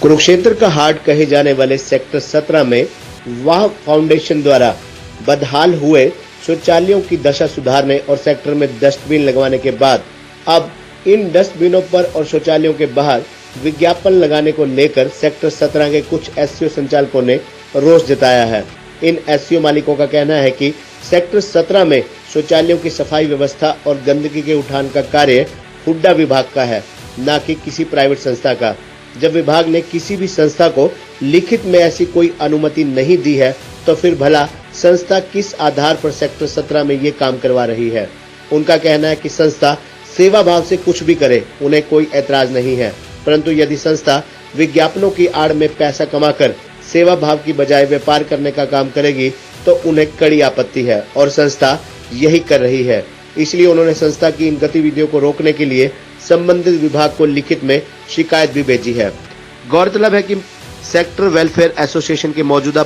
कुरुक्षेत्र का हार्ट कहे जाने वाले सेक्टर 17 में वाह फाउंडेशन द्वारा बदहाल हुए शौचालयों की दशा सुधारने और सेक्टर में डस्टबिन लगवाने के बाद अब इन डस्टबिनों पर और शौचालयों के बाहर विज्ञापन लगाने को लेकर सेक्टर 17 के कुछ एससीओ संचालकों ने रोष जताया है। इन एससीओ मालिकों का कहना है कि सेक्टर 17 में शौचालयों की सफाई व्यवस्था और गंदगी के उठान का कार्य हुड्डा विभाग का है, न कि किसी प्राइवेट संस्था का। जब विभाग ने किसी भी संस्था को लिखित में ऐसी कोई अनुमति नहीं दी है तो फिर भला संस्था किस आधार पर सेक्टर 17 में ये काम करवा रही है। उनका कहना है कि संस्था सेवा भाव से कुछ भी करे, उन्हें कोई ऐतराज नहीं है, परंतु यदि संस्था विज्ञापनों की आड़ में पैसा कमाकर सेवा भाव की बजाय व्यापार करने का काम करेगी तो उन्हें कड़ी आपत्ति है और संस्था यही कर रही है। इसलिए उन्होंने संस्था की इन गतिविधियों को रोकने के लिए संबंधित विभाग को लिखित में शिकायत भी भेजी है। गौरतलब है कि सेक्टर वेलफेयर एसोसिएशन के मौजूदा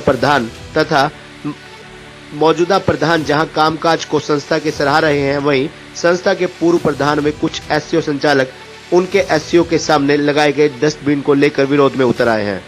प्रधान जहां कामकाज को संस्था के सराह रहे हैं, वहीं संस्था के पूर्व प्रधान व कुछ एससीओ संचालक उनके एससीओ के सामने लगाए गए डस्टबिन को लेकर विरोध में उतर आए हैं।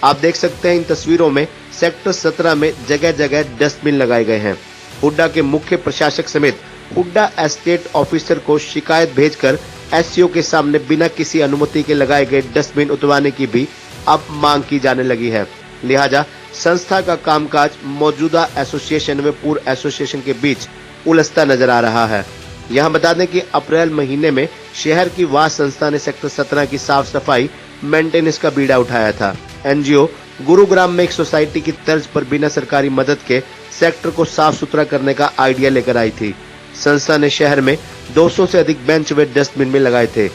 आप देख सकते हैं इन तस्वीरों में सेक्टर 17 में जगह जगह डस्टबिन लगाए गए हैं। हुड्डा के मुख्य प्रशासक समेत हुड्डा एस्टेट ऑफिसर को शिकायत भेजकर एससीओ के सामने बिना किसी अनुमति के लगाए गए डस्टबिन उतरवाने की भी अब मांग की जाने लगी है। लिहाजा संस्था का कामकाज मौजूदा एसोसिएशन व पूर्व एसोसिएशन के बीच उलझता नजर आ रहा है। यहां बता दें कि अप्रैल महीने में शहर की वाह संस्था ने सेक्टर 17 की साफ सफाई मेंटेनेंस का बीड़ा उठाया था। एनजीओ गुरुग्राम में एक सोसाइटी की तर्ज पर बिना सरकारी मदद के सेक्टर को साफ सुथरा करने का आइडिया लेकर आई थी। संस्था ने शहर में 200 से अधिक बेंच व डस्टबिन में लगाए थे।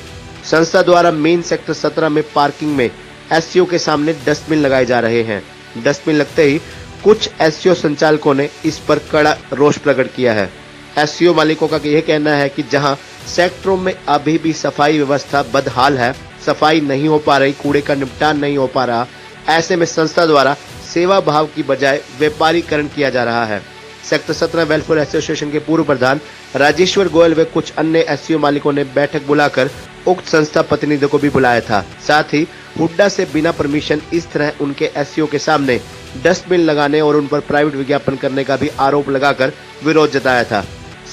संस्था द्वारा मेन सेक्टर 17 में पार्किंग में एससीओ के सामने डस्टबिन लगाए जा रहे हैं। डस्टबिन लगते ही कुछ एससीओ संचालकों ने इस पर कड़ा रोष प्रकट किया है। एससीओ मालिकों का यह कहना है कि जहां सेक्टरों में अभी भी सफाई व्यवस्था बदहाल है, सफाई नहीं हो पा रही, कूड़े का निपटान नहीं हो पा रहा, ऐसे में संस्था द्वारा सेवा भाव की बजाय व्यापारीकरण किया जा रहा है। सेक्टर 17 वेलफेयर एसोसिएशन के पूर्व प्रधान राजेश्वर गोयल व कुछ अन्य एससीओ मालिकों ने बैठक बुलाकर उक्त संस्था प्रतिनिधियों को भी बुलाया था। साथ ही हुड्डा से बिना परमिशन इस तरह उनके एससीओ के सामने डस्टबिन लगाने और उन पर प्राइवेट विज्ञापन करने का भी आरोप लगाकर विरोध जताया था।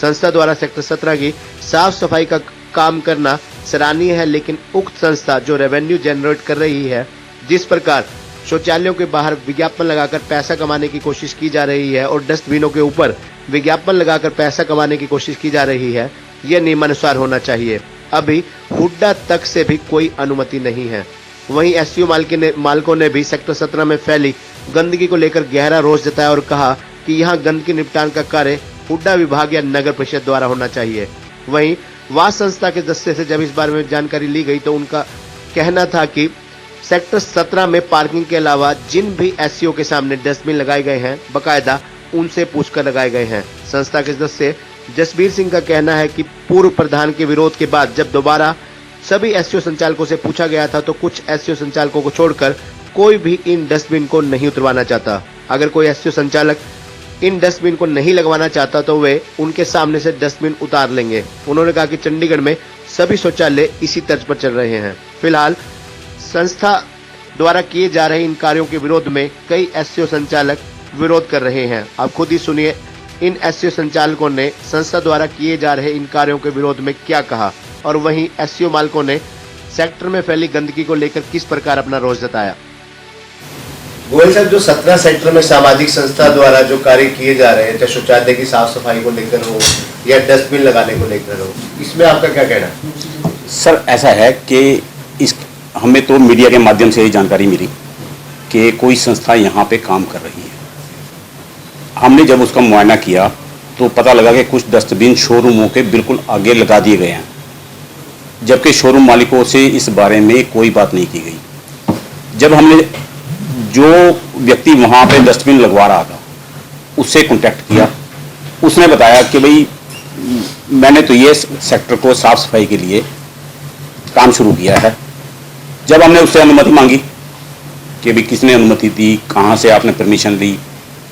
संस्था द्वारा सेक्टर 17 की साफ सफाई का काम करना सराहनीय है, लेकिन उक्त संस्था जो रेवेन्यू जनरेट कर रही है, जिस प्रकार शौचालयों के बाहर विज्ञापन लगाकर पैसा कमाने की कोशिश की जा रही है और डस्टबिनों के ऊपर विज्ञापन लगाकर पैसा कमाने की कोशिश की जा रही है, यह नियमानुसार होना चाहिए। अभी हुड्डा तक से भी कोई अनुमति नहीं है। वहीं एससीओ मालिकों ने भी सेक्टर 17 में फैली गंदगी को लेकर गहरा रोष जताया और कहा कि यहां गंदगी निपटान का कार्य हुड्डा विभाग या नगर परिषद द्वारा होना चाहिए। वहीं वाह संस्था के दस्ते से जब इस बारे में जानकारी ली गई तो उनका कहना था कि सेक्टर 17 में पार्किंग के अलावा जिन भी एससीओ के सामने डस्टबिन लगाए गए हैं, बकायदा उनसे पूछकर लगाए गए हैं। संस्था के सदस्य जसबीर सिंह का कहना है कि पूर्व प्रधान के विरोध के बाद जब दोबारा सभी एससीओ संचालकों से पूछा गया था तो कुछ एससीओ संचालकों को छोड़कर कोई भी इन डस्टबिन को नहीं उतरवाना चाहता। अगर कोई एससीओ संचालक इन डस्टबिन को नहीं लगवाना चाहता तो वे उनके सामने से डस्टबिन उतार लेंगे। उन्होंने कहा कि चंडीगढ़ में सभी शौचालय इसी तर्ज पर चल रहे हैं। फिलहाल संस्था द्वारा किए जा रहे इन कार्यों के विरोध में कई एससीओ संचालक विरोध कर रहे हैं। आप खुद ही सुनिए इन एससीओ संचालकों ने संस्था द्वारा किए जा रहे इन कार्यों के विरोध में क्या कहा और वहीं एससीओ मालिकों ने सेक्टर में फैली गंदगी को लेकर किस प्रकार अपना रोष जताया। गोयल साहब, जो 17 सेक्टर में सामाजिक संस्था द्वारा जो कार्य किए जा रहे हैं, चाहे शौचालय की साफ सफाई को लेकर हो या डस्टबिन लगाने को लेकर हो, इसमें आपका क्या कहना है? सर, ऐसा है कि हमें तो मीडिया के माध्यम से जानकारी मिली कि कोई संस्था यहाँ पे काम कर रही है। हमने जब उसका मुआयना किया तो पता लगा कि कुछ डस्टबिन शोरूमों के बिल्कुल आगे लगा दिए गए हैं, जबकि शोरूम मालिकों से इस बारे में कोई बात नहीं की गई। जब हमने जो व्यक्ति वहाँ पे डस्टबिन लगवा रहा था उससे कांटेक्ट किया, उसने बताया कि भाई मैंने तो ये सेक्टर को साफ सफाई के लिए काम शुरू किया है। जब हमने उससे अनुमति मांगी कि भाई किसने अनुमति दी, कहाँ से आपने परमिशन ली,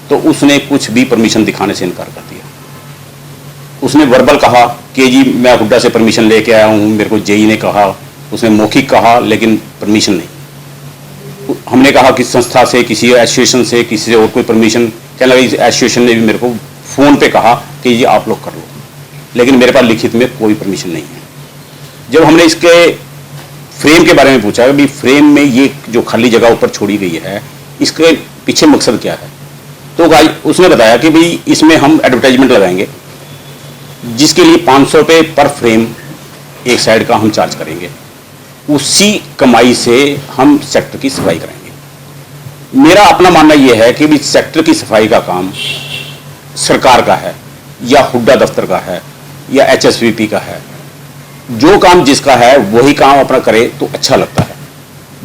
तो उसने कुछ भी परमिशन दिखाने से इनकार कर दिया। उसने वर्बल कहा कि जी मैं हुड्डा से परमिशन लेके आया हूँ, मेरे को जेई ने कहा, उसने मौखिक कहा, लेकिन परमिशन नहीं। हमने कहा कि संस्था से, किसी एसोसिएशन से, किसी से और कोई परमिशन, कहने लगा इस एसोसिएशन ने भी मेरे को फ़ोन पे कहा कि ये आप लोग कर लो, लेकिन मेरे पास लिखित में कोई परमिशन नहीं है। जब हमने इसके फ्रेम के बारे में पूछा कि फ्रेम में ये जो खाली जगह ऊपर छोड़ी गई है, इसके पीछे मकसद क्या है, तो भाई उसने बताया कि भाई इसमें हम एडवर्टाइजमेंट लगाएंगे, जिसके लिए 500 रुपये पर फ्रेम एक साइड का हम चार्ज करेंगे, उसी कमाई से हम सेक्टर की सफाई करेंगे। मेरा अपना मानना यह है कि भी सेक्टर की सफाई का काम सरकार का है या हुड्डा दफ्तर का है या HSVP का है, जो काम जिसका है वही काम अपना करे तो अच्छा लगता है।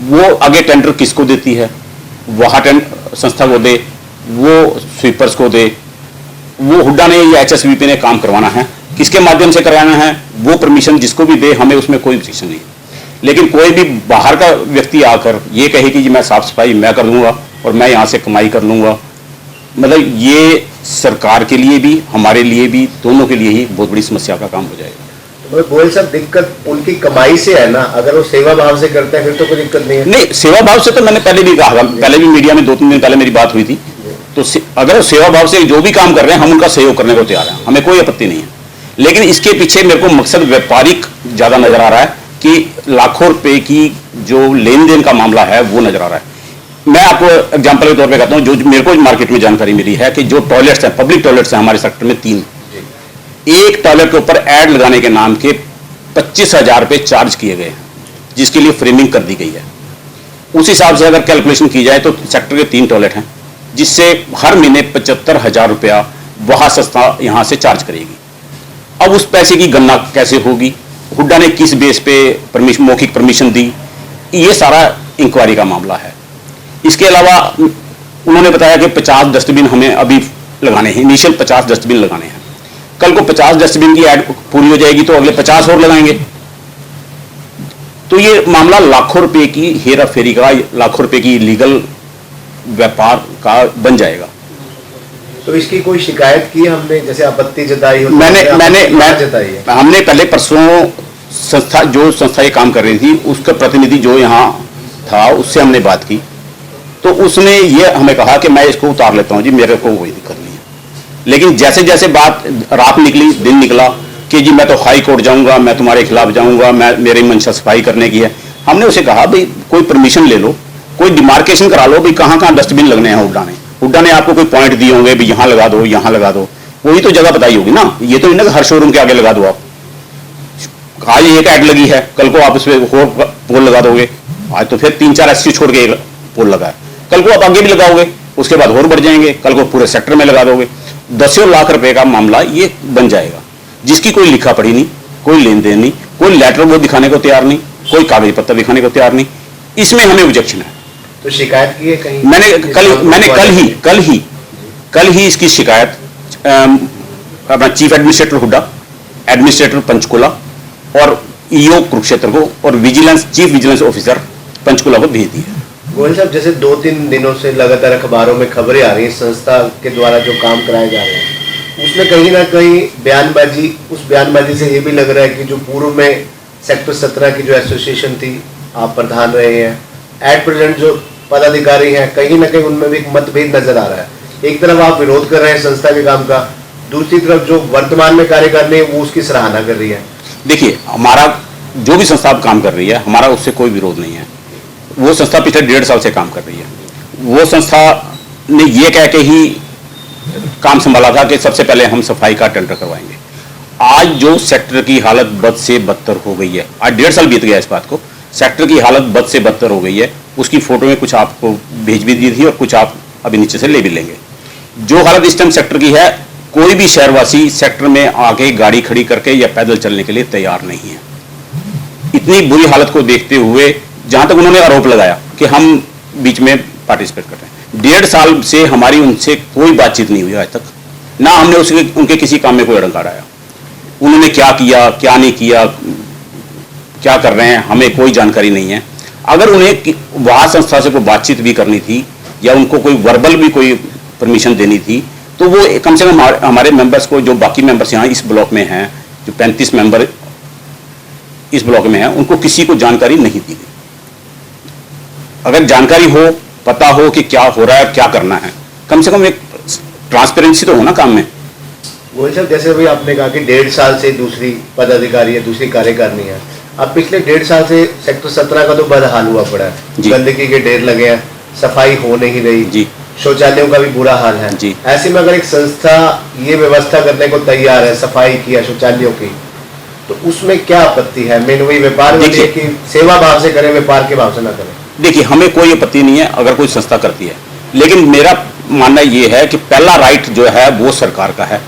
वो आगे टेंडर किसको देती है, वहाँ संस्था को दे, वो स्वीपर्स को दे, वो हुड्डा ने या HSVP ने काम करवाना है, किसके माध्यम से करवाना है, वो परमिशन जिसको भी दे, हमें उसमें कोई रिस्ट्रिक्शन नहीं। लेकिन कोई भी बाहर का व्यक्ति आकर ये कहे कि मैं साफ सफाई मैं कर लूँगा और मैं यहाँ से कमाई कर लूँगा, मतलब ये सरकार के लिए भी हमारे लिए भी दोनों के लिए ही बहुत बड़ी समस्या का काम हो जाएगा। गोयल साहब, दिक्कत उनकी कमाई से है ना, अगर वो सेवा भाव से करते हैं फिर तो कोई दिक्कत नहीं है। नहीं, सेवा भाव से तो मैंने पहले भी कहा, पहले भी मीडिया में 2-3 दिन पहले मेरी बात हुई थी, तो अगर सेवा भाव से जो भी काम कर रहे हैं हम उनका सहयोग करने को तैयार हैं, हमें कोई आपत्ति नहीं है। लेकिन इसके पीछे मेरे को मकसद व्यापारिक ज़्यादा नजर आ रहा है कि लाखों रुपए की जो लेन देन का मामला है वो नजर आ रहा है। मैं आपको एग्जाम्पल के तौर पे कहता हूँ, जो मेरे को मार्केट में जानकारी मिली है कि जो टॉयलेट्स हैं, पब्लिक टॉयलेट्स हैं हमारे सेक्टर में 3, एक टॉयलेट के ऊपर एड लगाने के नाम के 25,000 रुपये चार्ज किए गए, जिसके लिए फ्रेमिंग कर दी गई है। उस हिसाब से अगर कैलकुलेशन की जाए तो सेक्टर के 3 टॉयलेट हैं, जिससे हर महीने 75,000 रुपया वह संस्था यहाँ से चार्ज करेगी। अब उस पैसे की गणना कैसे होगी, हुड्डा ने किस बेस पे मौखिक परमिशन दी, ये सारा इंक्वायरी का मामला है। इसके अलावा उन्होंने बताया कि 50 डस्टबिन हमें अभी लगाने हैं, इनिशियल 50 डस्टबिन लगाने हैं। कल को 50 डस्टबिन की ऐड पूरी हो जाएगी तो अगले 50 और लगाएंगे, तो ये मामला लाखों रुपए की हेरा फेरी का, लाखों रुपए की लीगल व्यापार का बन जाएगा। तो इसकी कोई शिकायत की हमने, जैसे आपत्ति जताई हो? मैंने जताई है। हमने पहले परसों संस्था ये काम कर रही थी, उसका प्रतिनिधि जो यहाँ था उससे हमने बात की, तो उसने ये हमें कहा कि मैं इसको उतार लेता हूँ जी, मेरे को कोई दिक्कत नहीं है। लेकिन जैसे जैसे बात रात निकली, दिन निकला कि जी मैं तो हाई कोर्ट जाऊंगा, मैं तुम्हारे खिलाफ जाऊंगा, मैं मेरी मंशा सफाई करने की है। हमने उसे कहा भाई कोई परमिशन ले लो, कोई डिमार्केशन करा लो, भाई कहाँ कहाँ डस्टबिन लगने हैं। हुड्डा ने आपको कोई पॉइंट दिए होंगे, भाई यहाँ लगा दो, यहाँ लगा दो, वही तो जगह बताई होगी ना। ये तो नहीं ना हर शोरूम के आगे लगा दो आप, आज एक ऐड लगी है, कल को आप इसमें और पोल लगा दोगे, आज तो फिर 3-4 SC छोड़ के एक पोल लगा है, कल को आप आगे भी लगाओगे, उसके बाद और बढ़ जाएंगे, कल को पूरे सेक्टर में लगा दोगे। 10 लाख रुपए का मामला ये बन जाएगा, जिसकी कोई लिखा पढ़ी नहीं, कोई लेन देन नहीं, कोई लेटर वो दिखाने को तैयार नहीं, कोई कागज पत्र दिखाने को तैयार नहीं। इसमें हमें ऑब्जेक्शन है। तो शिकायत की है कहीं? मैंने कल ही इसकी शिकायत अपना chief administrator Hooda, administrator Panchkula और EO कुरुक्षेत्र को और चीफ विजिलेंस ऑफिसर पंचकुला को भेज दी है। गोयल साहब, जैसे 2-3 दिनों से लगातार अखबारों में खबरें आ रही हैं संस्था के द्वारा जो काम कराए जा रहे हैं, उसमें कहीं ना कहीं उस बयानबाजी से ये भी लग रहा है कि जो पूर्व में सेक्टर 17 की जो एसोसिएशन थी, आप प्रधान रहे हैं, एट प्रेजेंट जो पदाधिकारी हैं, कहीं ना कहीं उनमें भी एक मतभेद नजर आ रहा है। एक तरफ आप विरोध कर रहे हैं संस्था के काम का, दूसरी तरफ जो वर्तमान में कार्यकारिणी है वो उसकी सराहना कर रही है। देखिए, हमारा जो भी संस्था काम कर रही है, हमारा उससे कोई विरोध नहीं है। वो संस्था पिछले 1.5 साल से काम कर रही है। वो संस्था ने ये कह के ही काम संभाला था कि सबसे पहले हम सफाई का टेंडर करवाएंगे। आज जो सेक्टर की हालत बद से बदतर हो गई है, आज 1.5 साल बीत गया इस बात को, सेक्टर की हालत बद से बदतर हो गई है। उसकी फोटो में कुछ आपको भेज भी दी थी और कुछ आप अभी नीचे से ले भी लेंगे। जो हालत इस टाइम सेक्टर की है, कोई भी शहरवासी सेक्टर में आके गाड़ी खड़ी करके या पैदल चलने के लिए तैयार नहीं है। इतनी बुरी हालत को देखते हुए, जहां तक उन्होंने आरोप लगाया कि हम बीच में पार्टिसिपेट कर रहे हैं, 1.5 साल से हमारी उनसे कोई बातचीत नहीं हुई आज तक, ना हमने उनके किसी काम में कोई अड़ंगा आया। उन्होंने क्या किया, क्या नहीं किया, क्या कर रहे हैं, हमें कोई जानकारी नहीं है। अगर उन्हें वहाँ संस्था से कोई बातचीत भी करनी थी या उनको कोई वर्बल भी कोई परमिशन देनी थी, तो वो कम से कम हमारे मेंबर्स को, जो बाकी मेंबर्स यहाँ इस ब्लॉक में हैं, जो 35 मेंबर इस ब्लॉक में हैं, उनको किसी को जानकारी नहीं दी गई। अगर जानकारी हो, पता हो कि क्या हो रहा है, क्या करना है, कम से कम एक ट्रांसपेरेंसी तो हो ना काम में। गोयल साहब, जैसे अभी आपने कहा कि 1.5 साल से दूसरी पदाधिकारी है, दूसरी कार्यकारिणी है। अब पिछले 1.5 साल से सेक्टर 17 का तो बदहाल हुआ पड़ा है, जी। गंदगी के ढेर लगे हैं, सफाई हो नहीं रही जी। शौचालयों का भी बुरा हाल है जी। ऐसे में अगर एक संस्था ये व्यवस्था करने को तैयार है सफाई की या शौचालयों की, तो उसमें क्या आपत्ति है? मेन वही व्यापार वाली है कि सेवा भाव से करें, व्यापार के भाव से ना करें। देखिए, हमें कोई आपत्ति नहीं है अगर कोई संस्था करती है, लेकिन मेरा मानना यह है कि पहला राइट जो है वो सरकार का है।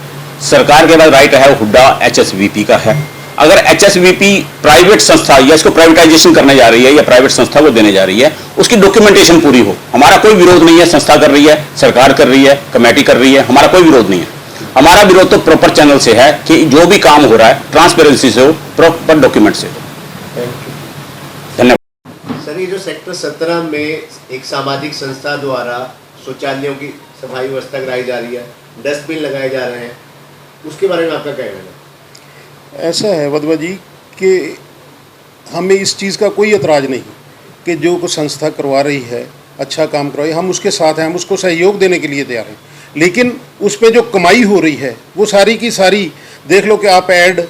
सरकार के बाद राइट है हुड्डा एचएसवीपी का है। अगर एचएसवीपी प्राइवेट संस्था या इसको प्राइवेटाइजेशन करने जा रही है या प्राइवेट संस्था को देने जा रही है, उसकी डॉक्यूमेंटेशन पूरी हो। हमारा कोई विरोध नहीं है, संस्था कर रही है, सरकार कर रही है, कमेटी कर रही है, हमारा कोई विरोध नहीं है। हमारा विरोध तो प्रॉपर चैनल से है कि जो भी काम हो रहा है ट्रांसपेरेंसी से हो, प्रॉपर डॉक्यूमेंट से हो। धन्यवाद। सर, ये जो सेक्टर 17 में एक सामाजिक संस्था द्वारा शौचालयों की सफाई व्यवस्था कराई जा रही है, डस्टबिन लगाए जा रहे हैं, उसके बारे में आपका क्या कहना है? ऐसा है वधवा जी कि हमें इस चीज़ का कोई एतराज़ नहीं कि जो कोई संस्था करवा रही है, अच्छा काम करवाई, हम उसके साथ हैं, हम उसको सहयोग देने के लिए तैयार हैं। लेकिन उस पर जो कमाई हो रही है वो सारी की सारी देख लो कि आप ऐड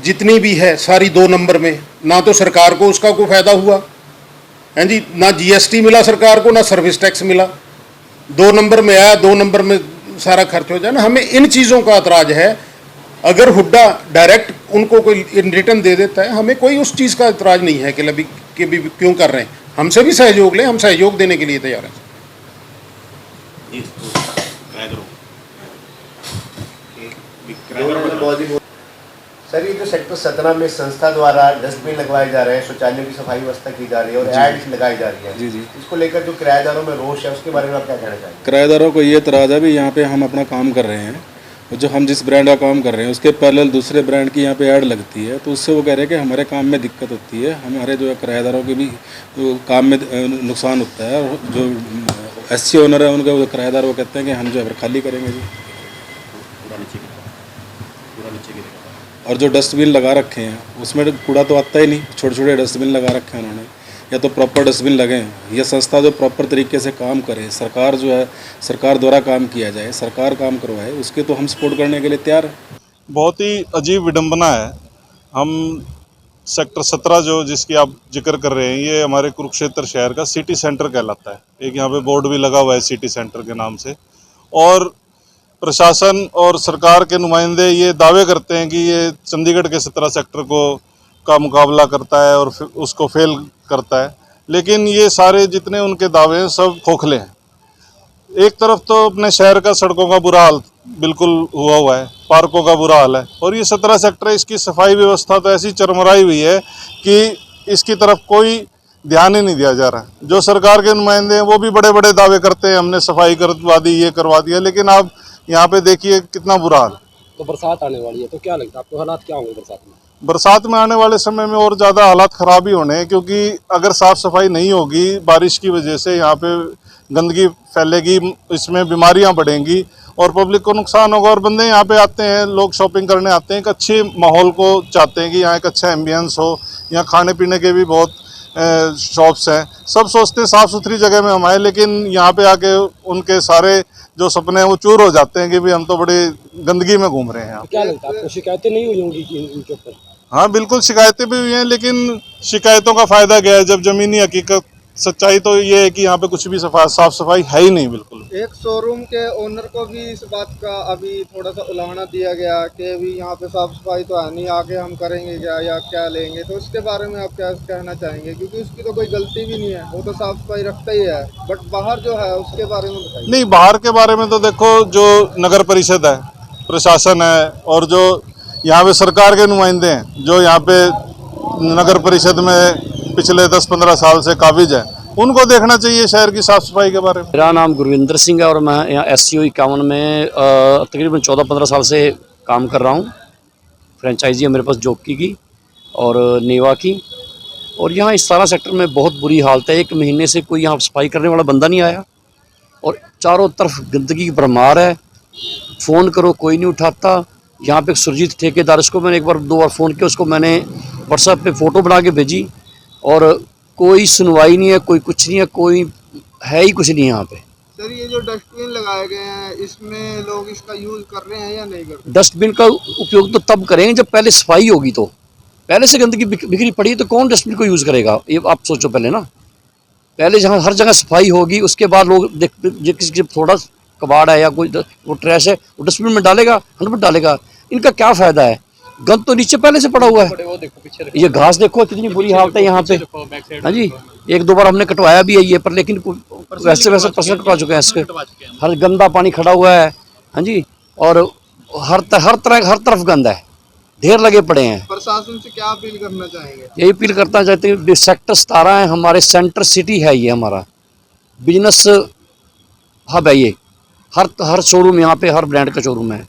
जितनी भी है सारी 2 नंबर में, ना तो सरकार को उसका कोई फ़ायदा हुआ है जी, ना जीएसटी मिला सरकार को, ना सर्विस टैक्स मिला। 2 नंबर में आया, 2 नंबर में सारा खर्च हो जाए ना। हमें इन चीज़ों का एतराज़ है। अगर हुड्डा डायरेक्ट उनको कोई इन रिटर्न दे देता है, हमें कोई उस चीज़ का एतराज़ नहीं है कि भी क्यों कर रहे हैं। हमसे भी सहयोग लें, हम सहयोग देने के लिए तैयार हैं। सर, ये जो सेक्टर 17 में संस्था द्वारा डस्टबिन लगवाए जा रहे हैं, शौचालयों की सफाई व्यवस्था की जा रही है और एड लगाई जा रही है, जी जी, इसको लेकर जो किराएदारों में रोष है उसके बारे में आप क्या कहना चाहेंगे? किराएदारों को ये एतराज़ है भी यहाँ पे हम अपना काम कर रहे हैं, जो हम जिस ब्रांड का काम कर रहे हैं उसके पैरेलल दूसरे ब्रांड की यहाँ पे ऐड लगती है, तो उससे वो कह रहे हैं कि हमारे काम में दिक्कत होती है, हमारे जो है किराएदारों के भी तो काम में नुकसान होता है। और जो एससी ओनर है उनके वो किराएदार वो कहते हैं कि हम जो है खाली करेंगे जी। और जो डस्टबिन लगा रखे हैं उसमें कूड़ा तो आता ही नहीं, छोटे छोटे डस्टबिन लगा रखे हैं उन्होंने, या तो प्रॉपर डस्टबिन लगे। ये संस्था जो प्रॉपर तरीके से काम करे, सरकार जो है सरकार द्वारा काम किया जाए, सरकार काम करवाए, उसके तो हम सपोर्ट करने के लिए तैयार हैं। बहुत ही अजीब विडंबना है। हम सेक्टर 17 जो जिसकी आप जिक्र कर रहे हैं, ये हमारे कुरुक्षेत्र शहर का सिटी सेंटर कहलाता है। एक यहाँ पे बोर्ड भी लगा हुआ है सिटी सेंटर के नाम से, और प्रशासन और सरकार के नुमाइंदे ये दावे करते हैं कि ये चंडीगढ़ के 17 सेक्टर का मुकाबला करता है और उसको फेल करता है, लेकिन ये सारे जितने उनके दावे हैं सब खोखले हैं। एक तरफ तो अपने शहर का सड़कों का बुरा हाल बिल्कुल हुआ है, पार्कों का बुरा हाल है, और ये 17 सेक्टर है, इसकी सफाई व्यवस्था तो ऐसी चरमराई हुई है कि इसकी तरफ कोई ध्यान ही नहीं दिया जा रहा। जो सरकार के नुमाइंदे हैं वो भी बड़े बड़े दावे करते हैं, हमने सफाई करवा दी, ये करवा दिया, लेकिन आप यहाँ पे देखिए कितना बुरा हाल। तो बरसात आने वाली है, तो क्या लगता है आपको हालात क्या होंगे बरसात में? बरसात में आने वाले समय में और ज़्यादा हालात ख़राब ही होने हैं, क्योंकि अगर साफ़ सफाई नहीं होगी, बारिश की वजह से यहाँ पे गंदगी फैलेगी, इसमें बीमारियाँ बढ़ेंगी और पब्लिक को नुकसान होगा। और बंदे यहाँ पे आते हैं, लोग शॉपिंग करने आते हैं, एक अच्छे माहौल को चाहते हैं कि यहाँ एक अच्छा एम्बियंस हो, यहाँ खाने पीने के भी बहुत शॉप्स हैं, सब सोचते हैं साफ़ सुथरी जगह में हम आए, लेकिन यहाँ पे आके उनके सारे जो सपने हैं वो चूर हो जाते हैं कि भाई हम तो बड़ी गंदगी में घूम रहे हैं। क्या लगता है आपको, शिकायतें नहीं हुई होंगी कि इनके ऊपर? हाँ बिल्कुल, शिकायतें भी हुई हैं, लेकिन शिकायतों का फ़ायदा क्या है जब ज़मीनी हकीकत सच्चाई तो ये है कि यहाँ पे कुछ भी साफ सफाई है ही नहीं बिल्कुल। एक शोरूम के ओनर को भी इस बात का अभी थोड़ा सा उलाहना दिया गया कि अभी यहाँ पे साफ सफाई तो है नहीं, आगे हम करेंगे क्या या क्या लेंगे, तो उसके बारे में आप क्या कहना चाहेंगे? क्योंकि उसकी तो कोई गलती भी नहीं है, वो तो साफ सफाई रखता ही है, बट बाहर जो है उसके बारे में बताइए। नहीं, बाहर के बारे में तो देखो, जो नगर परिषद है, प्रशासन है, और जो यहाँ पे सरकार के नुमाइंदे हैं जो यहाँ पे नगर परिषद में पिछले 10-15 साल से काबिज है, उनको देखना चाहिए शहर की साफ सफाई के बारे में। मेरा नाम गुरविंदर सिंह है और मैं यहाँ SCO 51 में तकरीबन 14-15 साल से काम कर रहा हूँ। फ्रेंचाइजी है मेरे पास जॉकी की और नेवा की, और यहाँ इस 17 सेक्टर में बहुत बुरी हालत है। 1 महीने से कोई यहाँ सफाई करने वाला बंदा नहीं आया और चारों तरफ गंदगी की भरमार है। फ़ोन करो कोई नहीं उठाता। यहाँ पे सुरजीत ठेकेदार, उसको मैंने 1 बार 2 बार फ़ोन किया, उसको मैंने व्हाट्सएप पे फ़ोटो बना के भेजी और कोई सुनवाई नहीं है, कोई कुछ नहीं है, कोई है ही कुछ नहीं यहाँ पे। सर ये जो डस्टबिन लगाए गए हैं इसमें लोग इसका यूज कर रहे हैं या नहीं कर रहे? डस्टबिन का उपयोग तो तब करेंगे जब पहले सफाई होगी। तो पहले से गंदगी बिखरी पड़ी है तो कौन डस्टबिन को यूज़ करेगा, ये आप सोचो पहले ना। पहले जहाँ हर जगह सफाई होगी उसके बाद लोग किसी थोड़ा कबाड़ है या कोई वो ट्रैश है वो डस्टबिन में डालेगा, 100% डालेगा। इनका क्या फ़ायदा है, गंद तो नीचे पहले से पड़ा हुआ है। ये घास देखो कितनी बुरी हालत है यहाँ पे। हाँ जी, 1-2 बार हमने कटवाया भी है ये, पर लेकिन वैसे पर्सन कटवा चुके हैं इसके। हर गंदा पानी खड़ा हुआ है। हाँ जी, और हर तरफ गंद है, ढेर लगे पड़े हैं। प्रशासन से क्या अपील करना चाहेंगे? यही अपील करना चाहते हैं, सेक्टर 17 है हमारे, सेंटर सिटी है ये, हमारा बिजनेस हब है ये। हर शोरूम यहाँ पे, हर ब्रांड का शोरूम है।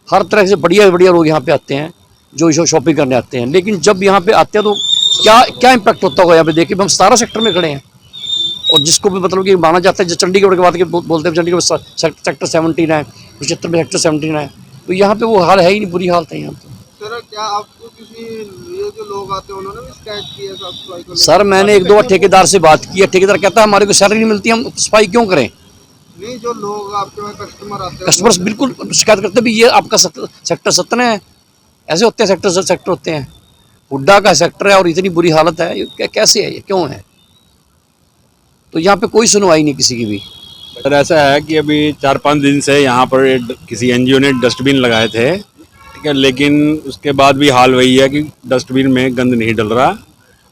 हर तरह से बढ़िया बढ़िया लोग यहाँ पे आते हैं जो शॉपिंग करने आते हैं। लेकिन जब यहाँ पे आते हैं तो क्या इम्पैक्ट होता होगा यहाँ पे। देखिए हम 17 सेक्टर में खड़े हैं और जिसको भी मतलब कि माना जाता है, जो चंडीगढ़ के बाद के बोलते हैं चंडीगढ़ सेक्टर 17 है, कुरुक्षेत्र में सेक्टर 17 है, तो यहाँ पे वो हाल है ही नहीं, बुरी हालत है यहाँ पे। सर क्या आपको किसी ये जो लोग आते हैं उन्होंने भी शिकायत की है साफ सफाई को? सर मैंने 1-2 बार ठेकेदार से बात की है, ठेकेदार कहता है हमारे को सैलरी नहीं मिलती, हम सफाई क्यों करें। नहीं, जो लोग आपके वहाँ कस्टमर आते हैं कस्टमर्स बिल्कुल शिकायत करते भी, ये आपका सेक्टर 17 है, ऐसे होते हैं सेक्टर होते हैं। हुड्डा का सेक्टर है और इतनी बुरी हालत है, ये कैसे है, ये क्यों है। तो यहाँ पे कोई सुनवाई नहीं किसी की भी। सर ऐसा है कि अभी 4-5 दिन से यहाँ पर किसी एनजीओ ने डस्टबिन लगाए थे, ठीक है, लेकिन उसके बाद भी हाल वही है कि डस्टबिन में गंद नहीं डल रहा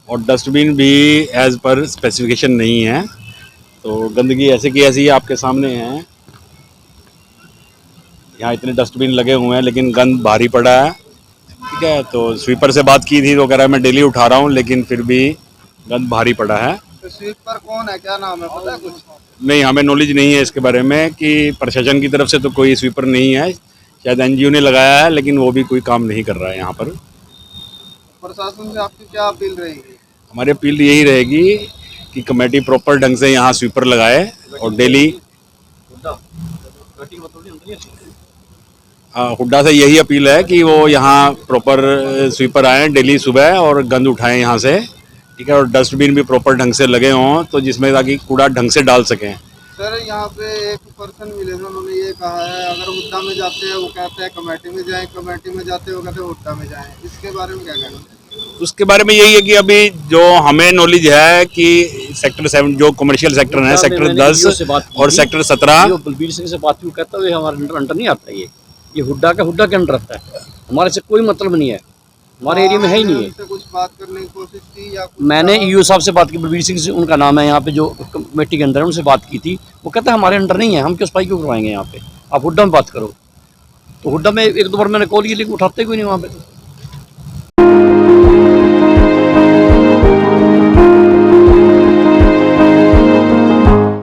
और डस्टबिन भी एज़ पर स्पेसिफिकेशन नहीं है। तो गंदगी ऐसे की ऐसी आपके सामने है। यहाँ इतने डस्टबिन लगे हुए हैं लेकिन गंद भारी पड़ा है, ठीक है। तो स्वीपर से बात की थी तो कह रहा है मैं डेली उठा रहा हूँ लेकिन फिर भी गंद भारी पड़ा है। तो स्वीपर कौन है, क्या नाम है, पता है कुछ? नहीं, हमें नॉलेज नहीं है इसके बारे में कि प्रशासन की तरफ से तो कोई स्वीपर नहीं है, शायद एनजीओ ने लगाया है लेकिन वो भी कोई काम नहीं कर रहा है यहाँ पर। प्रशासन से आपकी क्या अपील रहेगी? हमारी अपील यही रहेगी कि कमेटी प्रॉपर ढंग से यहाँ स्वीपर लगाए और डेली हुड्डा से यही अपील है कि वो यहाँ प्रॉपर स्वीपर आए डेली सुबह और गंद उठाएं यहाँ से, ठीक है, और डस्टबिन भी प्रॉपर ढंग से लगे हों तो जिसमें ताकि कूड़ा ढंग से डाल सकें। सर यहाँ पे एक पर्सन मिले थे, उन्होंने ये कहा है अगर हुड्डा में जाते हैं वो कहते हैं कमेटी में जाएं, कमेटी में जाते हैं वो कहते हैं हुड्डा में जाएं। इसके बारे में क्या कहना है? उसके बारे में यही है कि अभी जो हमें नॉलेज है कि सेक्टर 7 जो कमर्शियल सेक्टर है, सेक्टर 10 और सेक्टर 17, बलबीर सिंह से बात कहता है हमारे अंडर नहीं आता, ये हुड्डा के अंडर आता है, हमारे से कोई मतलब नहीं है, हमारे एरिया में है ही नहीं है। कुछ बात करने की कोशिश की या मैंने ईओ साहब से बात की, बलबीर सिंह से उनका नाम है यहाँ पे जो कमेटी के अंदर है, उनसे बात की थी। वो कहता है हमारे अंडर नहीं है, हम क्यों सफाई क्यों करवाएंगे यहाँ पे, आप हुड्डा में बात करो। तो हुड्डा में 1-2 बार मैंने कॉल की लेकिन उठाते कोई नहीं वहाँ पे।